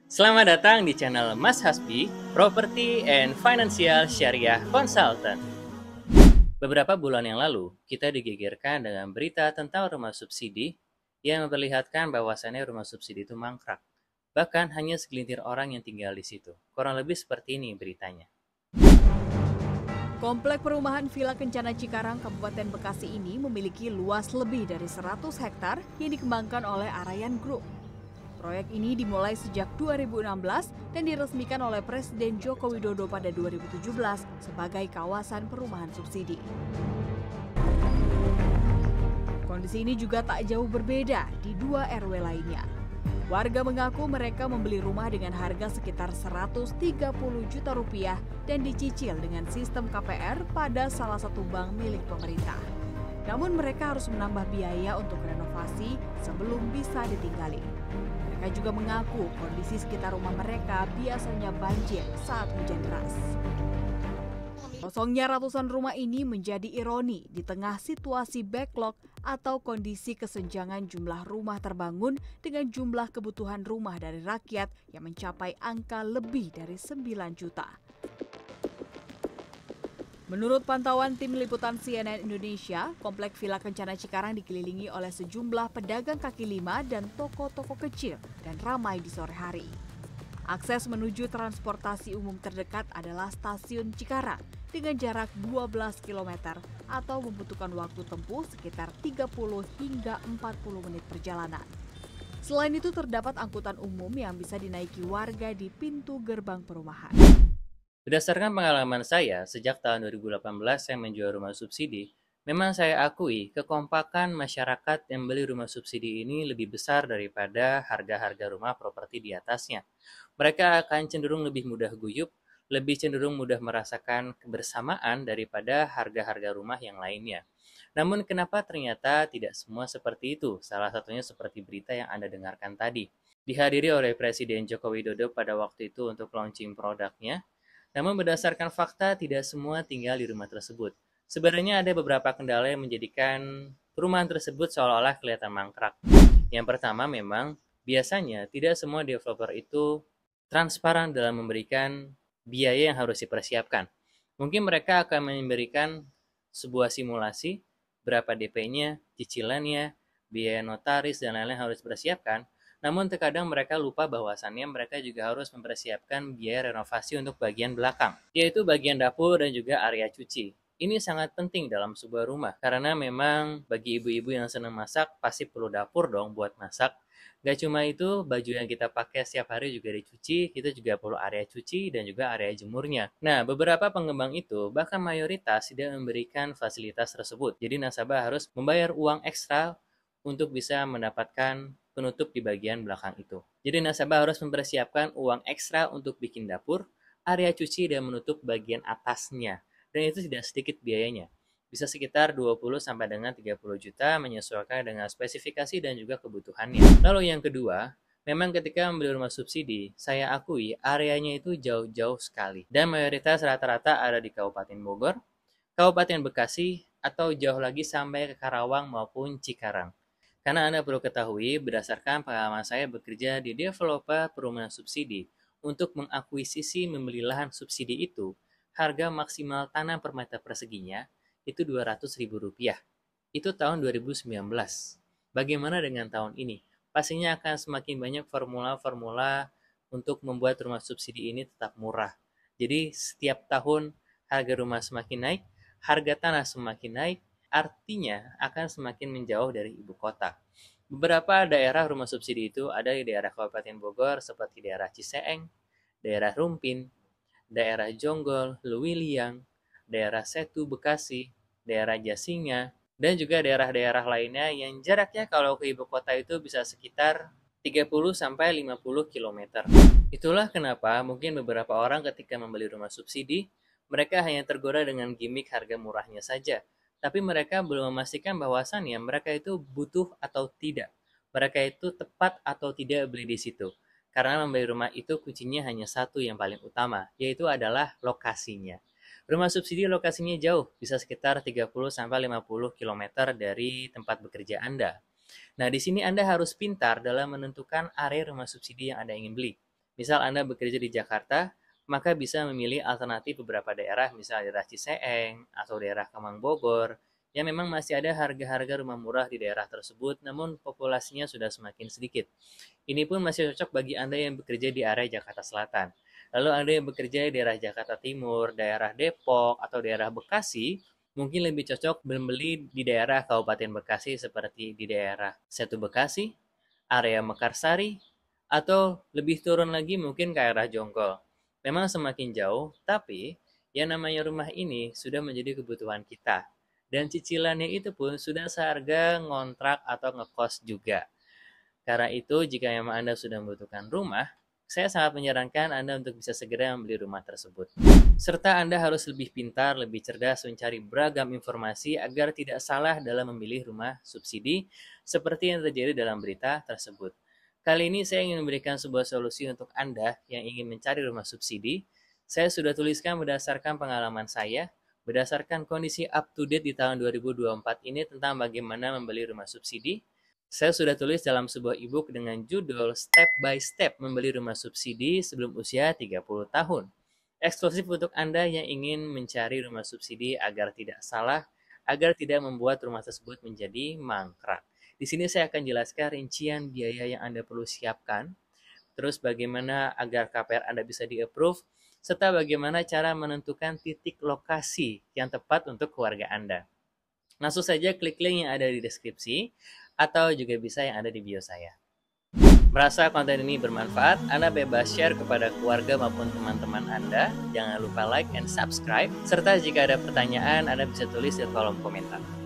Selamat datang di channel Mas Hasbi, Property and Financial Syariah Consultant. Beberapa bulan yang lalu, kita digegerkan dengan berita tentang rumah subsidi yang memperlihatkan bahwasannya rumah subsidi itu mangkrak. Bahkan hanya segelintir orang yang tinggal di situ. Kurang lebih seperti ini beritanya. Komplek perumahan Villa Kencana Cikarang, Kabupaten Bekasi ini memiliki luas lebih dari 100 hektar yang dikembangkan oleh Arayan Group. Proyek ini dimulai sejak 2016 dan diresmikan oleh Presiden Joko Widodo pada 2017 sebagai kawasan perumahan subsidi. Kondisi ini juga tak jauh berbeda di 2 RW lainnya. Warga mengaku mereka membeli rumah dengan harga sekitar 130 juta rupiah dan dicicil dengan sistem KPR pada salah satu bank milik pemerintah. Namun mereka harus menambah biaya untuk renovasi sebelum bisa ditinggali. Mereka juga mengaku kondisi sekitar rumah mereka biasanya banjir saat hujan deras. Kosongnya ratusan rumah ini menjadi ironi di tengah situasi backlog atau kondisi kesenjangan jumlah rumah terbangun dengan jumlah kebutuhan rumah dari rakyat yang mencapai angka lebih dari 9 juta. Menurut pantauan tim liputan CNN Indonesia, Komplek Villa Kencana Cikarang dikelilingi oleh sejumlah pedagang kaki lima dan toko-toko kecil dan ramai di sore hari. Akses menuju transportasi umum terdekat adalah stasiun Cikarang dengan jarak 12 km atau membutuhkan waktu tempuh sekitar 30 hingga 40 menit perjalanan. Selain itu terdapat angkutan umum yang bisa dinaiki warga di pintu gerbang perumahan. Berdasarkan pengalaman saya, sejak tahun 2018 saya menjual rumah subsidi, memang saya akui kekompakan masyarakat yang beli rumah subsidi ini lebih besar daripada harga-harga rumah properti di atasnya. Mereka akan cenderung lebih mudah guyup, lebih cenderung mudah merasakan kebersamaan daripada harga-harga rumah yang lainnya. Namun kenapa ternyata tidak semua seperti itu? Salah satunya seperti berita yang Anda dengarkan tadi. Dihadiri oleh Presiden Joko Widodo pada waktu itu untuk launching produknya, namun berdasarkan fakta tidak semua tinggal di rumah tersebut. Sebenarnya ada beberapa kendala yang menjadikan perumahan tersebut seolah-olah kelihatan mangkrak. Yang pertama memang biasanya tidak semua developer itu transparan dalam memberikan biaya yang harus dipersiapkan. Mungkin mereka akan memberikan sebuah simulasi berapa DP-nya, cicilannya, biaya notaris dan lain-lain harus dipersiapkan. Namun terkadang mereka lupa bahwasannya mereka juga harus mempersiapkan biaya renovasi untuk bagian belakang, yaitu bagian dapur dan juga area cuci. Ini sangat penting dalam sebuah rumah, karena memang bagi ibu-ibu yang senang masak, pasti perlu dapur dong buat masak. Gak cuma itu, baju yang kita pakai setiap hari juga dicuci, kita juga perlu area cuci dan juga area jemurnya. Nah, beberapa pengembang itu bahkan mayoritas tidak memberikan fasilitas tersebut. Jadi nasabah harus membayar uang ekstra untuk bisa mendapatkan penutup di bagian belakang itu. Jadi nasabah harus mempersiapkan uang ekstra untuk bikin dapur, area cuci dan menutup bagian atasnya. Dan itu tidak sedikit biayanya. Bisa sekitar 20 sampai dengan 30 juta menyesuaikan dengan spesifikasi dan juga kebutuhannya. Lalu yang kedua, memang ketika membeli rumah subsidi, saya akui areanya itu jauh-jauh sekali. Dan mayoritas rata-rata ada di Kabupaten Bogor, Kabupaten Bekasi, atau jauh lagi sampai ke Karawang maupun Cikarang. Karena Anda perlu ketahui, berdasarkan pengalaman saya bekerja di developer perumahan subsidi, untuk mengakuisisi membeli lahan subsidi itu, harga maksimal tanah per meter perseginya itu Rp200.000. Itu tahun 2019. Bagaimana dengan tahun ini? Pastinya akan semakin banyak formula-formula untuk membuat rumah subsidi ini tetap murah. Jadi setiap tahun harga rumah semakin naik, harga tanah semakin naik, artinya akan semakin menjauh dari ibu kota. Beberapa daerah rumah subsidi itu ada di daerah Kabupaten Bogor seperti daerah Ciseeng, daerah Rumpin, daerah Jonggol, Lewiliang, daerah Setu Bekasi, daerah Jasinga, dan juga daerah-daerah lainnya yang jaraknya kalau ke ibu kota itu bisa sekitar 30 sampai 50 km. Itulah kenapa mungkin beberapa orang ketika membeli rumah subsidi, mereka hanya tergoda dengan gimmick harga murahnya saja. Tapi mereka belum memastikan bahwasannya mereka itu butuh atau tidak. Mereka itu tepat atau tidak beli di situ. Karena membeli rumah itu kuncinya hanya satu yang paling utama, yaitu adalah lokasinya. Rumah subsidi lokasinya jauh, bisa sekitar 30 sampai 50 km dari tempat bekerja Anda. Nah, di sini Anda harus pintar dalam menentukan area rumah subsidi yang Anda ingin beli. Misal Anda bekerja di Jakarta, maka bisa memilih alternatif beberapa daerah, misal daerah Ciseeng atau daerah Kemang Bogor, yang memang masih ada harga-harga rumah murah di daerah tersebut, namun populasinya sudah semakin sedikit. Ini pun masih cocok bagi Anda yang bekerja di area Jakarta Selatan. Lalu Anda yang bekerja di daerah Jakarta Timur, daerah Depok, atau daerah Bekasi, mungkin lebih cocok membeli di daerah Kabupaten Bekasi seperti di daerah Setu Bekasi, area Mekarsari, atau lebih turun lagi mungkin ke arah Jonggol. Memang semakin jauh, tapi yang namanya rumah ini sudah menjadi kebutuhan kita. Dan cicilannya itu pun sudah seharga ngontrak atau ngekos juga. Karena itu, jika memang Anda sudah membutuhkan rumah, saya sangat menyarankan Anda untuk bisa segera membeli rumah tersebut. Serta Anda harus lebih pintar, lebih cerdas mencari beragam informasi agar tidak salah dalam memilih rumah subsidi seperti yang terjadi dalam berita tersebut. Kali ini saya ingin memberikan sebuah solusi untuk Anda yang ingin mencari rumah subsidi. Saya sudah tuliskan berdasarkan pengalaman saya, berdasarkan kondisi up to date di tahun 2024 ini tentang bagaimana membeli rumah subsidi. Saya sudah tulis dalam sebuah e-book dengan judul Step by Step Membeli Rumah Subsidi Sebelum Usia 30 Tahun. Eksklusif untuk Anda yang ingin mencari rumah subsidi agar tidak salah, agar tidak membuat rumah tersebut menjadi mangkrak. Di sini saya akan jelaskan rincian biaya yang Anda perlu siapkan, terus bagaimana agar KPR Anda bisa di-approve, serta bagaimana cara menentukan titik lokasi yang tepat untuk keluarga Anda. Langsung saja klik link yang ada di deskripsi, atau juga bisa yang ada di bio saya. Merasa konten ini bermanfaat, Anda bebas share kepada keluarga maupun teman-teman Anda. Jangan lupa like and subscribe, serta jika ada pertanyaan Anda bisa tulis di kolom komentar.